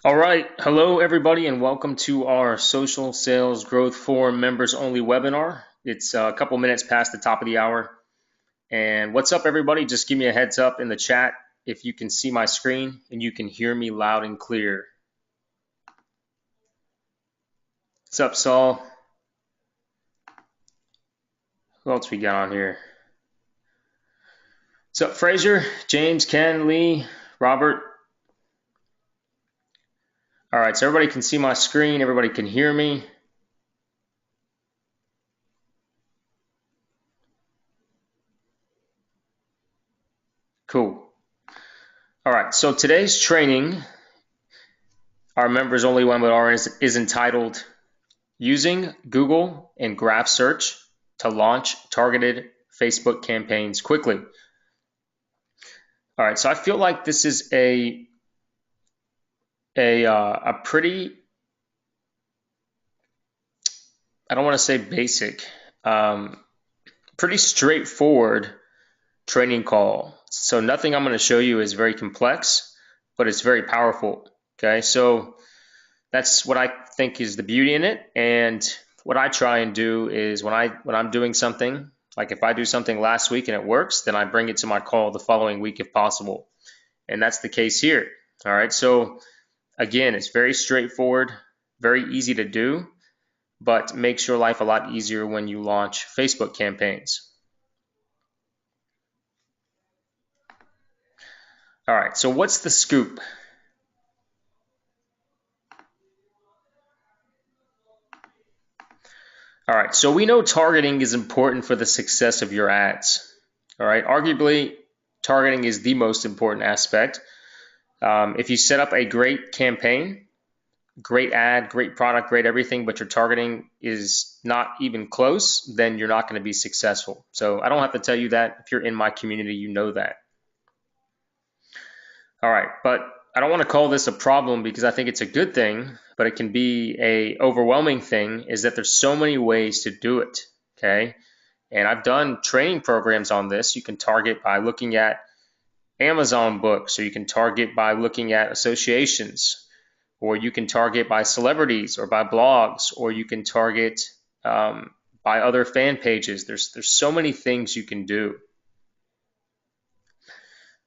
All right. Hello, everybody, and welcome to our Social Sales Growth Forum members only webinar. It's a couple minutes past the top of the hour. And what's up, everybody? Just give me a heads up in the chat if you can see my screen and you can hear me loud and clear. What's up, Saul? Who else we got on here? What's up, Fraser, James, Ken, Lee, Robert? All right, so everybody can see my screen. Everybody can hear me. Cool. All right, so today's training, our members only webinar is entitled Using Google and Graph Search to Launch Targeted Facebook Campaigns Quickly. All right, so I feel like this is a pretty, I don't want to say basic, pretty straightforward training call. So nothing I'm going to show you is very complex, but it's very powerful. Okay, so that's what I think is the beauty in it. And what I try and do is when I'm doing something, like if I do something last week and it works, then I bring it to my call the following week if possible. And that's the case here. All right, so again, it's very straightforward, very easy to do, but makes your life a lot easier when you launch Facebook campaigns. All right, so what's the scoop? All right, so we know targeting is important for the success of your ads. All right, arguably, targeting is the most important aspect. If you set up a great campaign, great ad, great product, great everything, but your targeting is not even close, then you're not going to be successful. So I don't have to tell you that. If you're in my community, you know that. All right, but I don't want to call this a problem because I think it's a good thing, but it can be a overwhelming thing, is that there's so many ways to do it, okay? And I've done training programs on this. You can target by looking at Amazon books, or you can target by looking at associations, or you can target by celebrities or by blogs, or you can target by other fan pages. There's so many things you can do.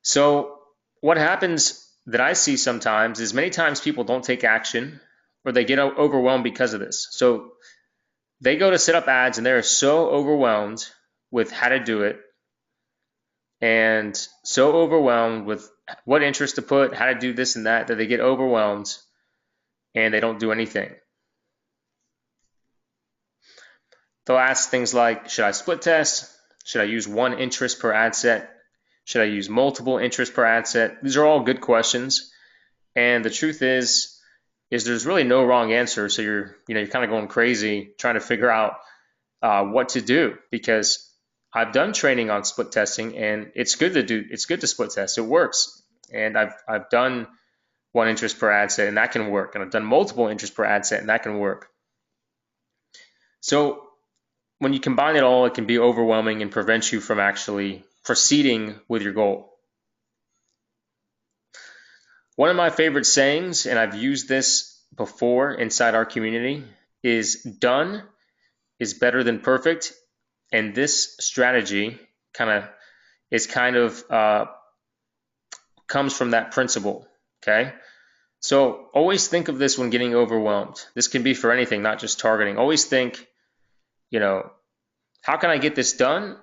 So what happens that I see sometimes is many times people don't take action or they get overwhelmed because of this. So they go to set up ads and they're so overwhelmed with how to do it and so overwhelmed with what interest to put, how to do this and that they get overwhelmed and they don't do anything. They'll ask things like, should I split test? Should I use one interest per ad set? Should I use multiple interests per ad set? These are all good questions. And the truth is there's really no wrong answer. So you're kind of going crazy trying to figure out what to do, because I've done training on split testing and it's good to split test. It works. And I've done one interest per ad set and that can work. And I've done multiple interests per ad set and that can work. So when you combine it all, it can be overwhelming and prevent you from actually proceeding with your goal. One of my favorite sayings, and I've used this before inside our community, is done is better than perfect. And this strategy kind of comes from that principle, okay? So always think of this when getting overwhelmed. This can be for anything, not just targeting. Always think, how can I get this done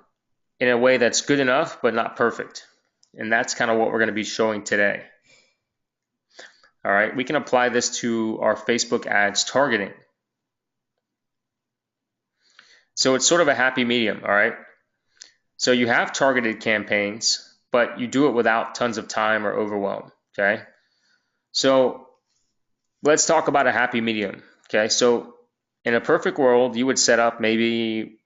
in a way that's good enough but not perfect? And that's kind of what we're going to be showing today. All right, we can apply this to our Facebook ads targeting. So it's sort of a happy medium, all right? So you have targeted campaigns, but you do it without tons of time or overwhelm, okay? So let's talk about a happy medium, okay? So in a perfect world, you would set up maybe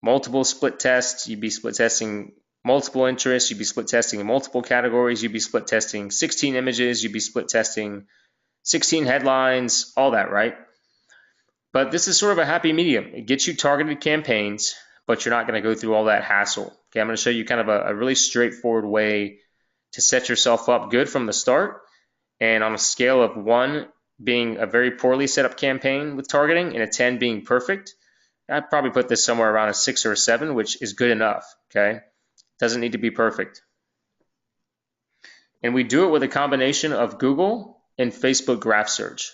multiple split tests. You'd be split testing multiple interests. You'd be split testing in multiple categories. You'd be split testing 16 images. You'd be split testing 16 headlines, all that, right? But this is sort of a happy medium. It gets you targeted campaigns, but you're not going to go through all that hassle. Okay, I'm going to show you kind of a really straightforward way to set yourself up good from the start And on a scale of 1 being a very poorly set up campaign with targeting and a 10 being perfect, I'd probably put this somewhere around a 6 or a 7, which is good enough, okay? Doesn't need to be perfect. And we do it with a combination of Google and Facebook graph search.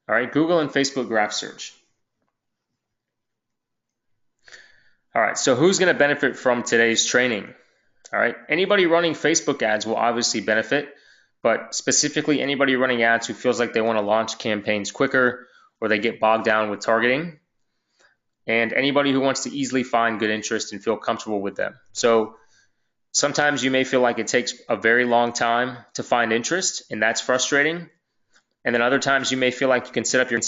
All right, Google and Facebook graph search. All right, so who's going to benefit from today's training? All right, anybody running Facebook ads will obviously benefit, but specifically anybody running ads who feels like they want to launch campaigns quicker or they get bogged down with targeting, and anybody who wants to easily find good interest and feel comfortable with them. So sometimes you may feel like it takes a very long time to find interest, and that's frustrating. And then other times you may feel like you can set up your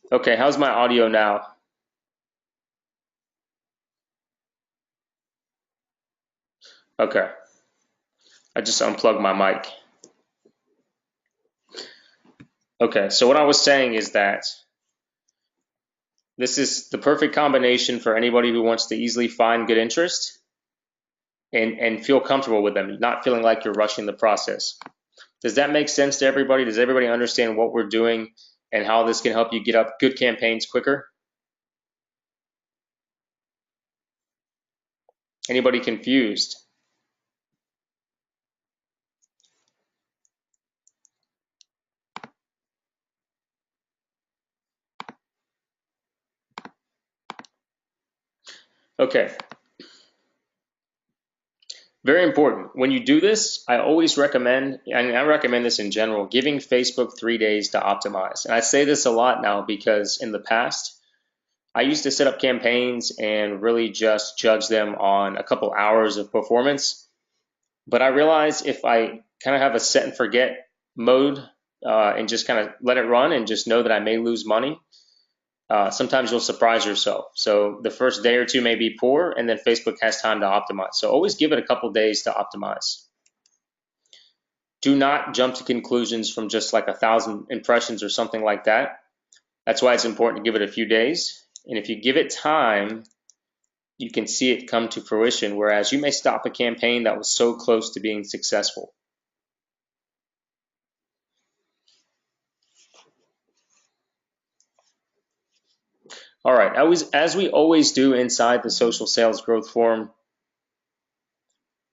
Okay, how's my audio now? Okay, I just unplugged my mic. Okay, so what I was saying is that this is the perfect combination for anybody who wants to easily find good interest and feel comfortable with them, not feeling like you're rushing the process. Does that make sense to everybody? Does everybody understand what we're doing and how this can help you get up good campaigns quicker? Anybody confused? Okay. Very important. When you do this, I always recommend, and I recommend this in general, giving Facebook 3 days to optimize. And I say this a lot now because in the past, I used to set up campaigns and really just judge them on a couple hours of performance. But I realized if I kind of have a set and forget mode and just kind of let it run and just know that I may lose money, sometimes you'll surprise yourself. So the first day or two may be poor, and then Facebook has time to optimize. So always give it a couple days to optimize. Do not jump to conclusions from just like 1,000 impressions or something like that. That's why it's important to give it a few days. And if you give it time, you can see it come to fruition, whereas you may stop a campaign that was so close to being successful. All right, as we always do inside the Social Sales Growth Forum,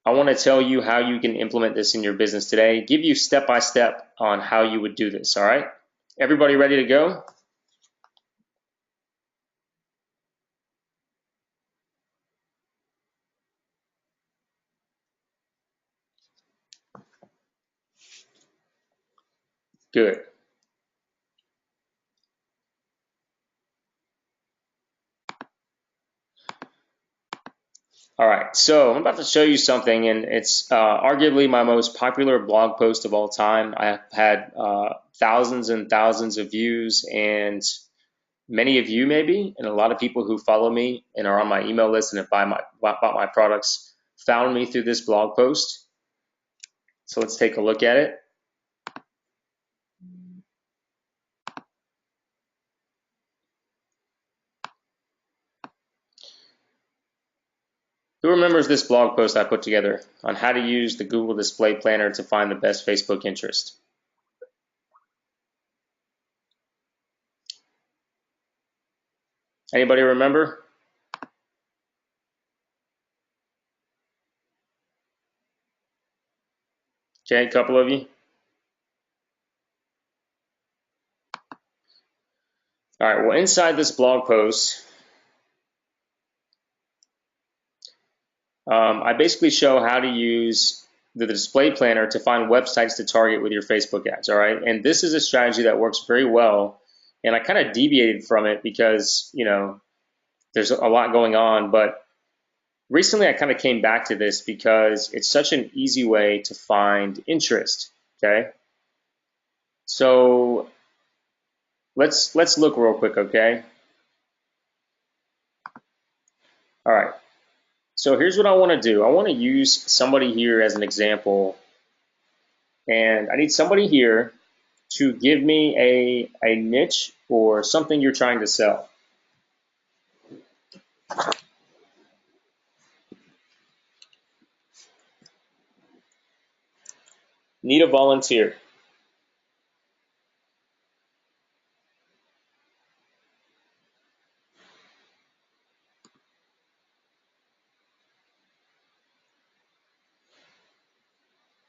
I want to tell you how you can implement this in your business today, give you step-by-step on how you would do this, all right? Everybody ready to go? Good. All right, so I'm about to show you something, and it's arguably my most popular blog post of all time. I have had thousands and thousands of views, and many of you maybe, and a lot of people who follow me and are on my email list and have bought my products found me through this blog post. So let's take a look at it. Who remembers this blog post I put together on how to use the Google Display Planner to find the best Facebook interest? Anybody remember? Okay, a couple of you. All right, well, inside this blog post, I basically show how to use the display planner to find websites to target with your Facebook ads, all right? And this is a strategy that works very well, and I kind of deviated from it because, you know, there's a lot going on, but recently I kind of came back to this because it's such an easy way to find interest. Okay, so let's look real quick. Okay, all right. So here's what I want to do. I want to use somebody here as an example, and I need somebody here to give me a niche or something you're trying to sell. Need a volunteer.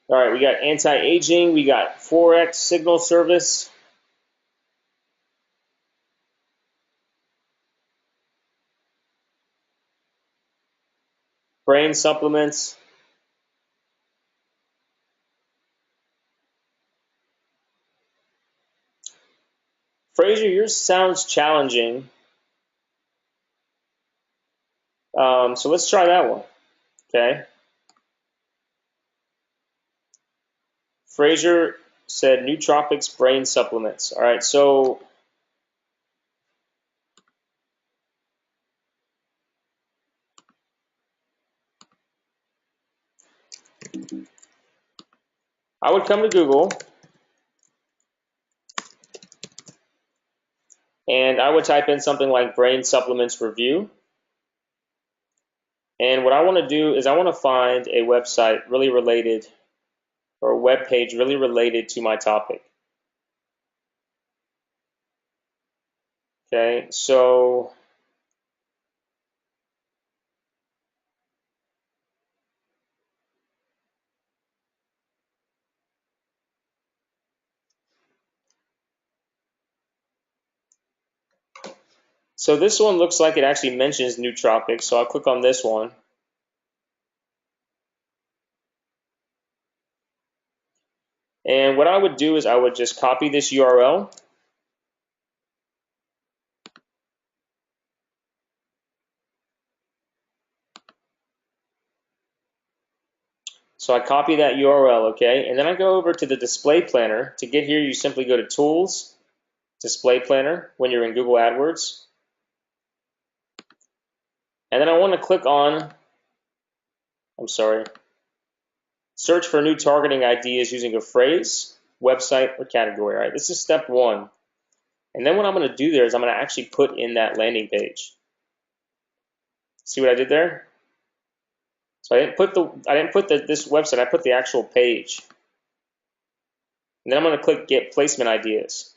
All right, we got anti-aging, we got Forex signal service. Brain supplements. Fraser, yours sounds challenging. So let's try that one. Okay. Fraser said nootropics brain supplements. All right, so I would come to Google and I would type in something like brain supplements review. And what I want to do is I want to find a website really related or a web page really related to my topic. Okay, so this one looks like it actually mentions nootropics, so I'll click on this one. And what I would do is I would just copy this URL. So I copy that URL, okay? And then I go over to the display planner. To get here, you simply go to Tools, Display Planner when you're in Google AdWords. And then I want to click on, search for new targeting ideas using a phrase, website, or category. All right, this is step one. And then what I'm going to do there is I'm going to actually put in that landing page. See what I did there? So I didn't put this website, I put the actual page. And then I'm going to click Get Placement Ideas.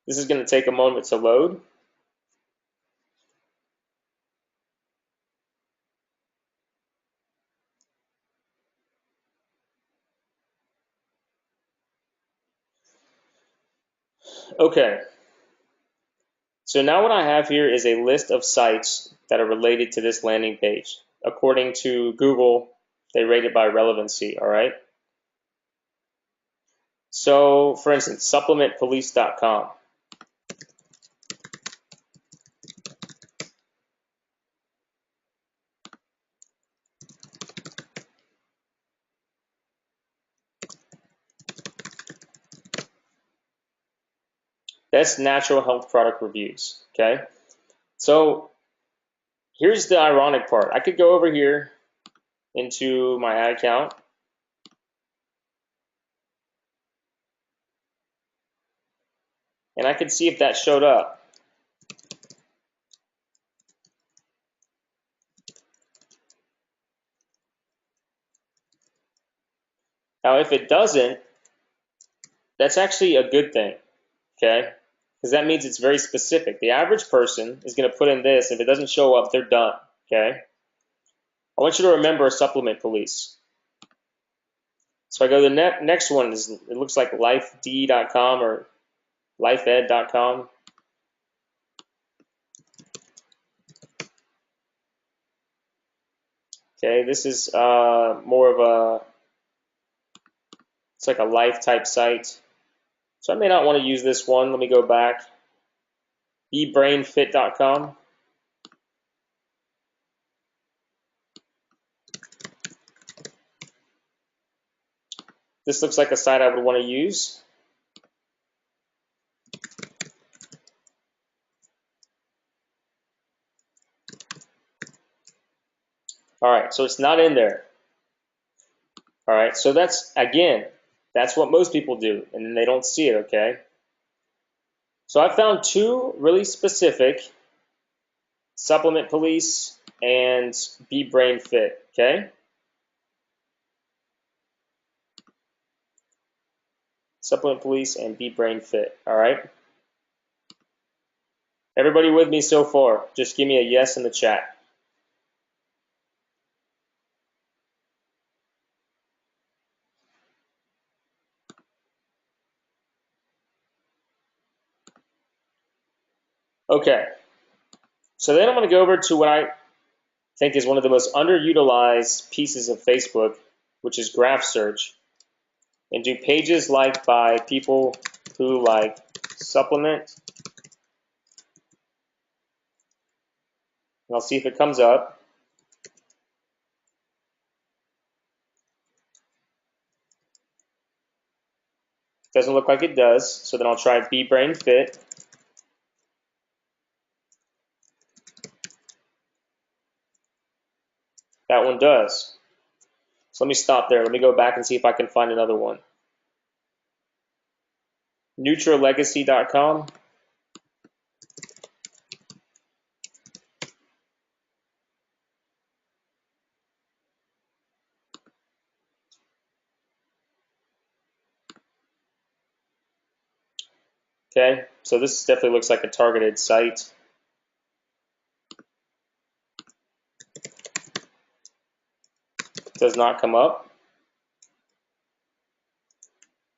This is going to take a moment to load. Okay. So now what I have here is a list of sites that are related to this landing page. According to Google, they rate it by relevancy, all right? So, for instance, supplementpolice.com. Best natural health product reviews, okay? So, here's the ironic part. I could go over here into my ad account. And I could see if that showed up. Now, if it doesn't, that's actually a good thing, okay? Because that means it's very specific. The average person is going to put in this. If it doesn't show up, they're done, okay? I want you to remember Supplement Police. So I go to the next one. It looks like lifed.com or lifeed.com. Okay, this is more of a It's like a life type site. So I may not want to use this one. Let me go back. bebrainfit.com. This looks like a site I would want to use. All right, so it's not in there. All right, so that's, again, that's what most people do, and then they don't see it, okay? So I found two really specific, Supplement Police and beBrainFit, okay? Supplement Police and beBrainFit, all right? Everybody with me so far? Just give me a yes in the chat. Okay, so then I'm going to go over to what I think is one of the most underutilized pieces of Facebook, which is graph search, and do pages liked by people who like supplement. And I'll see if it comes up. Doesn't look like it does, so then I'll try beBrainFit. That one does. So let me stop there. Let me go back and see if I can find another one. NeutraLegacy.com. Okay, so this definitely looks like a targeted site. Does not come up.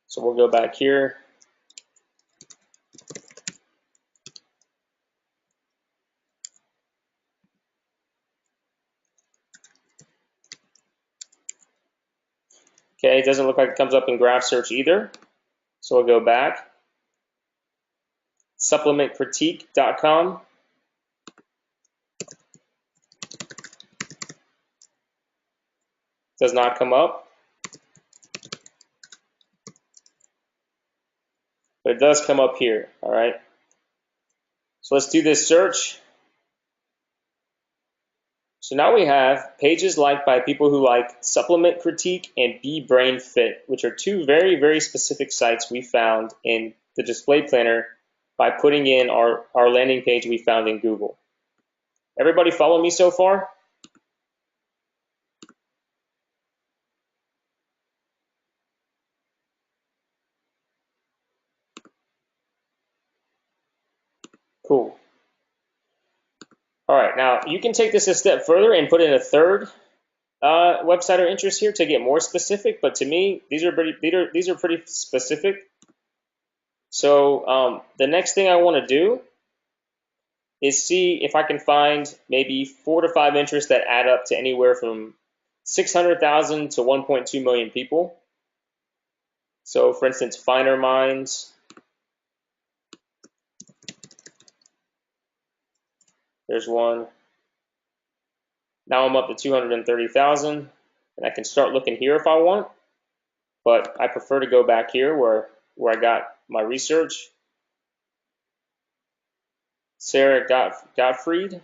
So we'll go back here. Okay, it doesn't look like it comes up in graph search either. So we'll go back. Supplementcritique.com. Does not come up. But it does come up here, all right? So let's do this search. So now we have pages liked by people who like Supplement Critique and beBrainFit, which are two very, very specific sites we found in the display planner by putting in our landing page we found in Google. Everybody follow me so far? Cool. All right, now you can take this a step further and put in a third website or interest here to get more specific, but to me, these are pretty specific. So the next thing I want to do is see if I can find maybe 4 to 5 interests that add up to anywhere from 600,000 to 1.2 million people. So for instance, Finer Minds. There's one. Now I'm up to 230,000, and I can start looking here if I want, but I prefer to go back here where I got my research. Sarah Gottfried.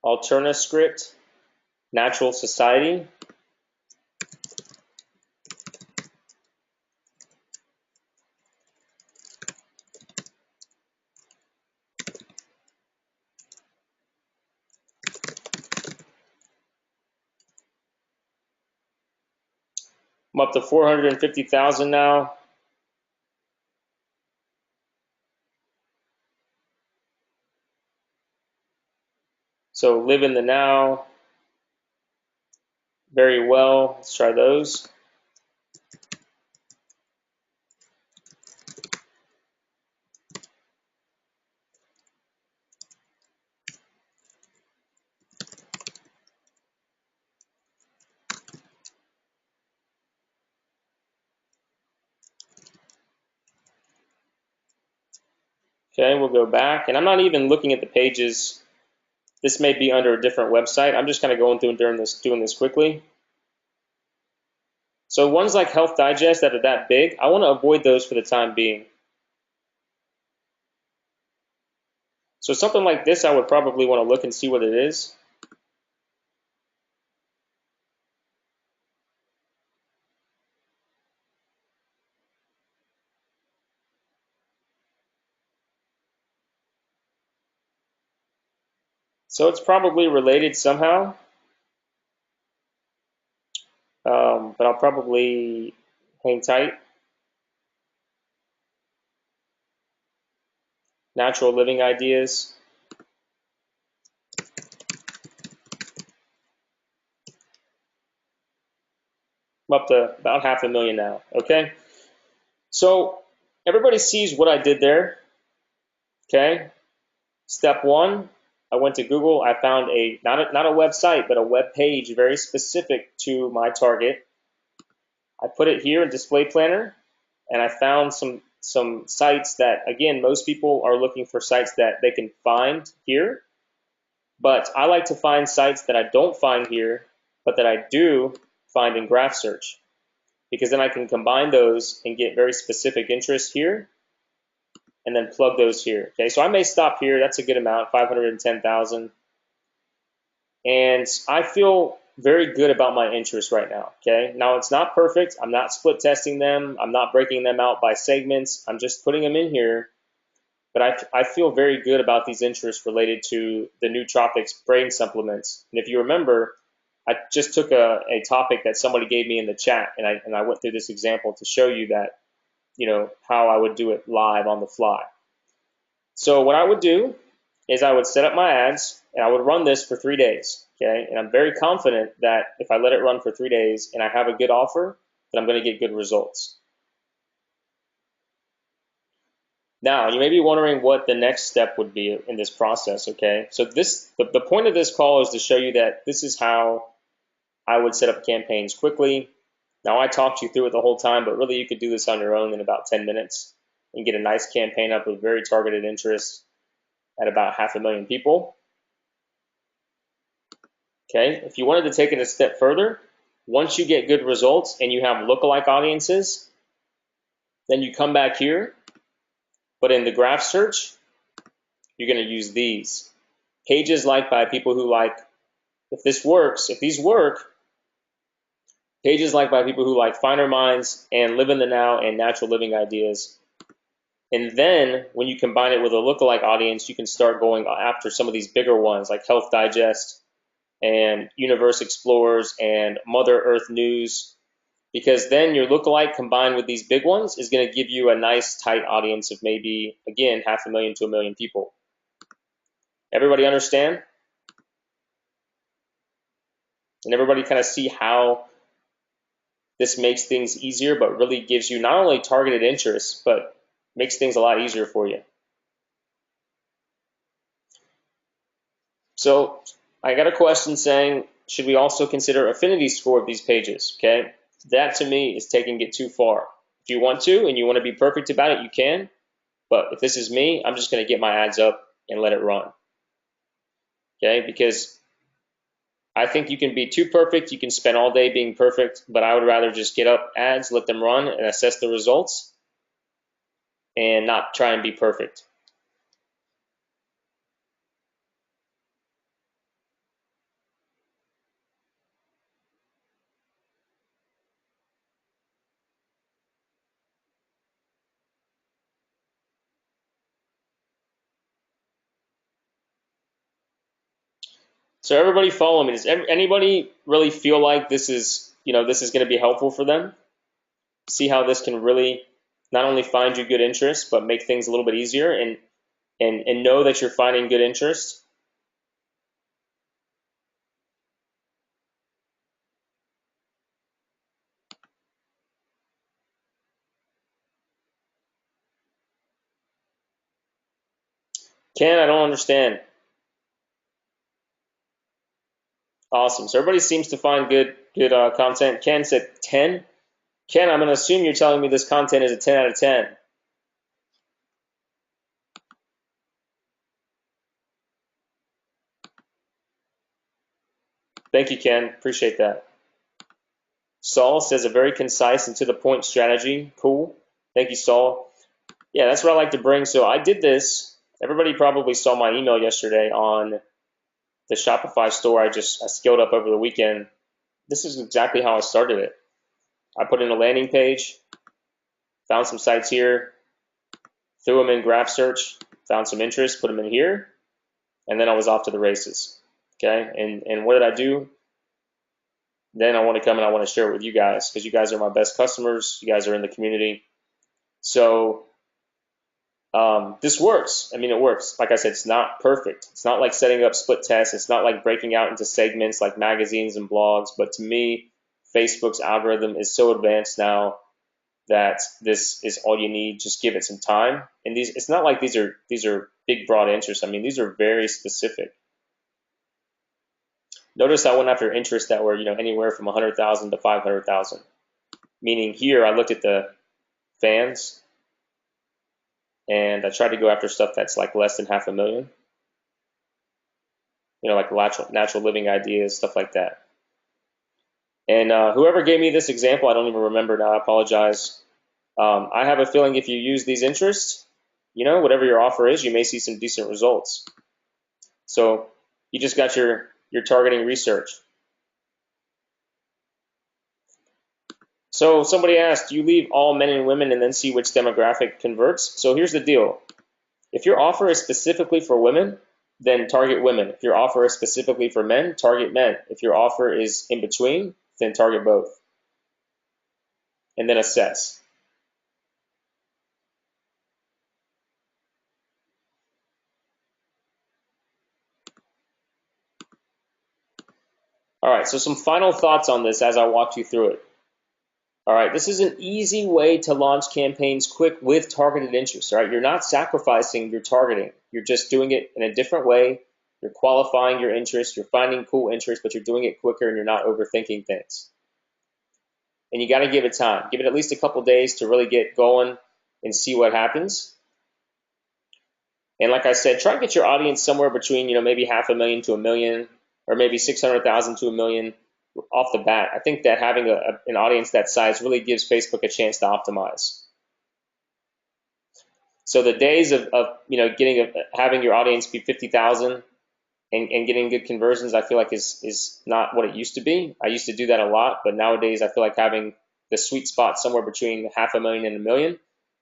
AlternaScript, Natural Society. I'm up to 450,000 now. So Live in the Now. Very well. Let's try those. Okay, we'll go back, and I'm not even looking at the pages. This may be under a different website. I'm just kind of going through and doing this quickly. So ones like Health Digest that are that big, I want to avoid those for the time being. So something like this, I would probably want to look and see what it is. So it's probably related somehow, but I'll probably hang tight. Natural living ideas. I'm up to about 500,000 now. Okay, so everybody sees what I did there. Okay, step one, I went to Google. I found not a website, but a web page very specific to my target. I put it here in Display Planner, and I found some sites that, again, most people are looking for sites that they can find here. But I like to find sites that I don't find here, but that I do find in Graph Search, because then I can combine those and get very specific interest here and then plug those here. Okay, so I may stop here. That's a good amount, 510,000. And I feel very good about my interest right now. Okay, now it's not perfect. I'm not split testing them. I'm not breaking them out by segments. I'm just putting them in here. But I feel very good about these interests related to the nootropics brain supplements. And if you remember, I just took a topic that somebody gave me in the chat, and I went through this example to show you that, how I would do it live on the fly. So what I would do is I would set up my ads, and I would run this for 3 days. Okay, and I'm very confident that if I let it run for 3 days and I have a good offer, then I'm going to get good results. Now, you may be wondering what the next step would be in this process, okay? So the point of this call is to show you that this is how I would set up campaigns quickly. Now, I talked you through it the whole time, but really you could do this on your own in about 10 minutes and get a nice campaign up with very targeted interest at about 500,000 people. Okay, if you wanted to take it a step further, once you get good results and you have lookalike audiences, then you come back here, but in the graph search, you're going to use these. Pages liked by people who like, if these work, pages liked by people who like Finer Minds and Live in the Now and Natural Living Ideas. And then when you combine it with a lookalike audience, you can start going after some of these bigger ones like Health Digest and Universe Explorers and Mother Earth News, because then your lookalike combined with these big ones is going to give you a nice tight audience of maybe, again, 500,000 to 1 million people. Everybody understand? And everybody kind of see how this makes things easier, but really gives you not only targeted interest, but makes things a lot easier for you. So I got a question saying, should we also consider affinity score of these pages? Okay, that to me is taking it too far. If you want to and you want to be perfect about it, you can. But if this is me, I'm just going to get my ads up and let it run. Okay, because I think you can be too perfect. You can spend all day being perfect, but I would rather just get up ads, let them run, and assess the results, and not try and be perfect. So everybody follow me. Does anybody really feel like this is going to be helpful for them? See how this can really not only find you good interest, but make things a little bit easier, and know that you're finding good interest. Ken, I don't understand. Awesome. So everybody seems to find good content. Ken said 10. Ken, I'm going to assume you're telling me this content is a 10 out of 10. Thank you, Ken. Appreciate that. Saul says a very concise and to the point strategy. Cool. Thank you, Saul. Yeah, that's what I like to bring. So I did this. Everybody probably saw my email yesterday on the Shopify store I scaled up over the weekend. This is exactly how I started it. I put in a landing page, found some sites here, threw them in graph search, found some interest, put them in here, and then I was off to the races. Okay, and what did I do? Then I want to come and I want to share it with you guys because you guys are my best customers. You guys are in the community. So this works. I mean, it works. Like I said, it's not perfect. It's not like setting up split tests. It's not like breaking out into segments like magazines and blogs. But to me, Facebook's algorithm is so advanced now that this is all you need. Just give it some time. And it's not like these are big, broad interests. I mean, these are very specific. Notice I went after interests that were, anywhere from 100,000 to 500,000. Meaning here, I looked at the fans, and I tried to go after stuff that's like less than 500,000. Like natural living ideas, stuff like that. And whoever gave me this example, I don't even remember now. I apologize. I have a feeling if you use these interests, whatever your offer is, you may see some decent results. So you just got your targeting research. So somebody asked, do you leave all men and women and then see which demographic converts? So here's the deal. If your offer is specifically for women, then target women. If your offer is specifically for men, target men. If your offer is in between, then target both. And then assess. All right, so some final thoughts on this as I walk you through it. All right, this is an easy way to launch campaigns quick with targeted interests. All right, you're not sacrificing your targeting. You're just doing it in a different way. You're qualifying your interest. You're finding cool interests, but you're doing it quicker and you're not overthinking things. And you got to give it time. Give it at least a couple days to really get going and see what happens. And like I said, try to get your audience somewhere between, maybe 500,000 to 1 million, or maybe 600,000 to 1 million off the bat. I think that having an audience that size really gives Facebook a chance to optimize. So the days of having your audience be 50,000 and getting good conversions, I feel like is not what it used to be. I used to do that a lot, but nowadays I feel like having the sweet spot somewhere between 500,000 and 1 million,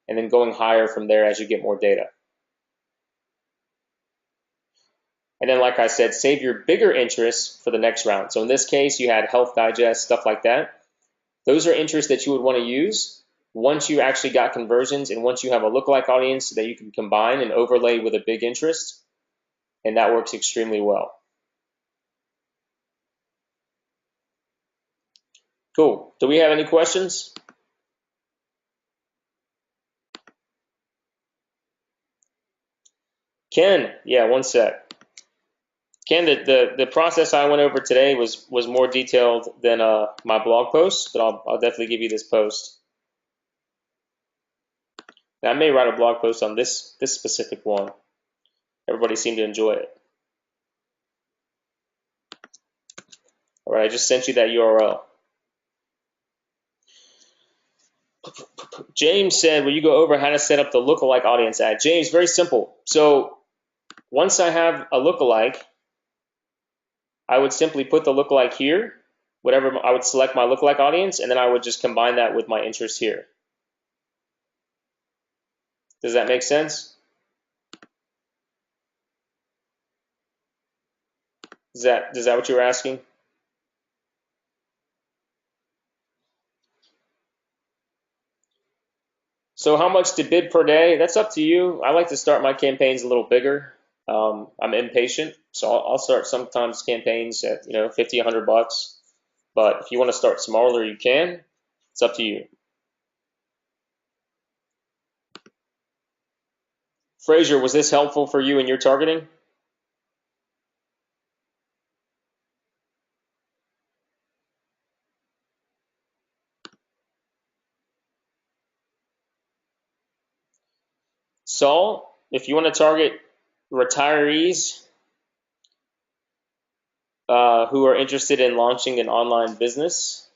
and then going higher from there as you get more data. And then, like I said, save your bigger interests for the next round. So in this case, you had Health Digest, stuff like that. Those are interests that you would want to use once you actually got conversions and once you have a lookalike audience that you can combine and overlay with a big interest. And that works extremely well. Cool. Do we have any questions? Ken, yeah, one sec. Ken, the process I went over today was more detailed than my blog post, but I'll definitely give you this post. Now, I may write a blog post on this specific one. Everybody seemed to enjoy it. All right, I just sent you that URL. James said, will you go over how to set up the lookalike audience ad? James, very simple. So once I have a lookalike, I would simply put the lookalike here, whatever, I would select my lookalike audience, and then I would just combine that with my interest here. Does that make sense? Is that what you were asking? So how much to bid per day? That's up to you. I like to start my campaigns a little bigger. I'm impatient, so I'll start sometimes campaigns at 50, 100 bucks. But if you want to start smaller, you can. It's up to you. Fraser, was this helpful for you in your targeting? Saul, if you want to target retirees, who are interested in launching an online business,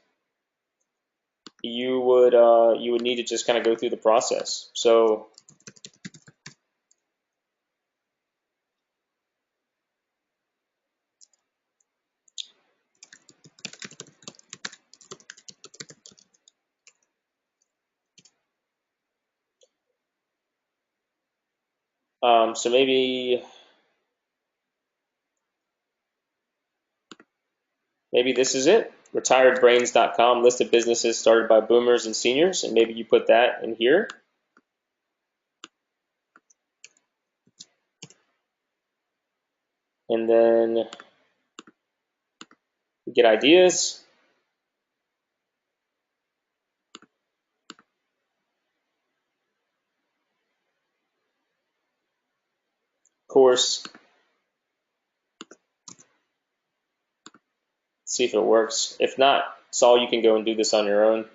you would need to just kind of go through the process. So so maybe this is it. Retiredbrains.com, list of businesses started by boomers and seniors, and maybe you put that in here. And then you get ideas. Course. See if it works. If not, Saul, you can go and do this on your own.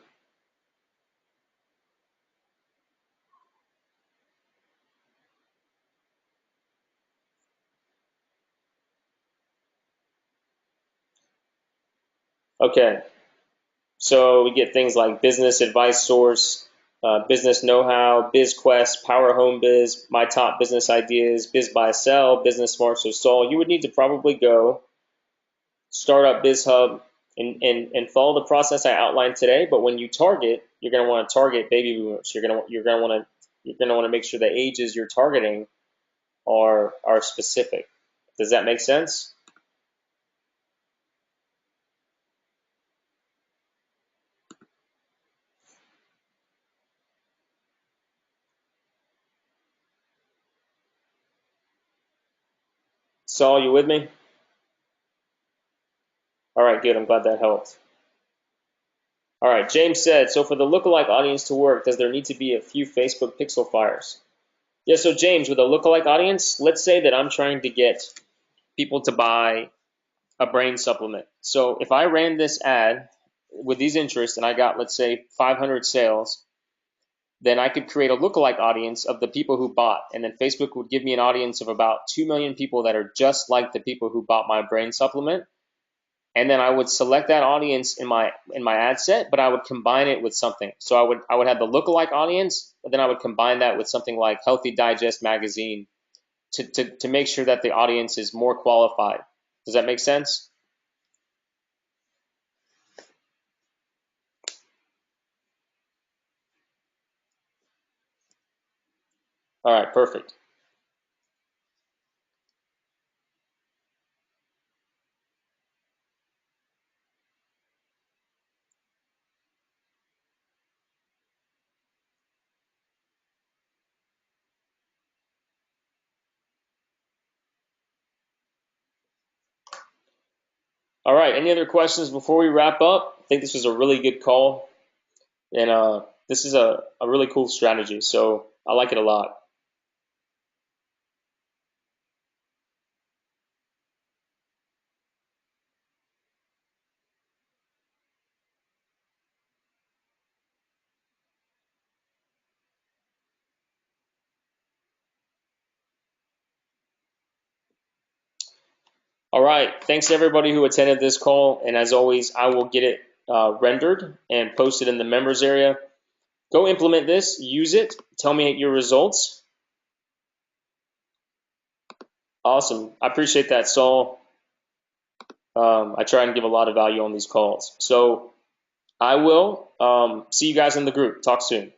Okay, so we get things like Business Advice Source, Business Know-How, BizQuest, Power Home Biz, My Top Business Ideas, Biz Buy Sell, Business Smart. So Saul, you would need to probably go start up BizHub and follow the process I outlined today. But when you target, you're going to want to target baby boomers. You're going to want to make sure the ages you're targeting are specific. Does that make sense? Saul, you with me? All right, good. I'm glad that helped. All right, James said, so for the lookalike audience to work, does there need to be a few Facebook pixel fires? Yeah, so James, with a lookalike audience, let's say that I'm trying to get people to buy a brain supplement. So if I ran this ad with these interests and I got, let's say, 500 sales, then I could create a lookalike audience of the people who bought. And then Facebook would give me an audience of about 2 million people that are just like the people who bought my brain supplement. And then I would select that audience in my ad set, but I would combine it with something. So I would have the lookalike audience, but then I would combine that with something like Healthy Digest magazine to make sure that the audience is more qualified. Does that make sense? All right, perfect. All right, any other questions before we wrap up? I think this was a really good call, and this is a really cool strategy, so I like it a lot. All right, thanks to everybody who attended this call, and as always, I will get it rendered and posted in the members area. Go implement this, use it, tell me your results. Awesome. I appreciate that, Saul. I try and give a lot of value on these calls. So I will see you guys in the group. Talk soon.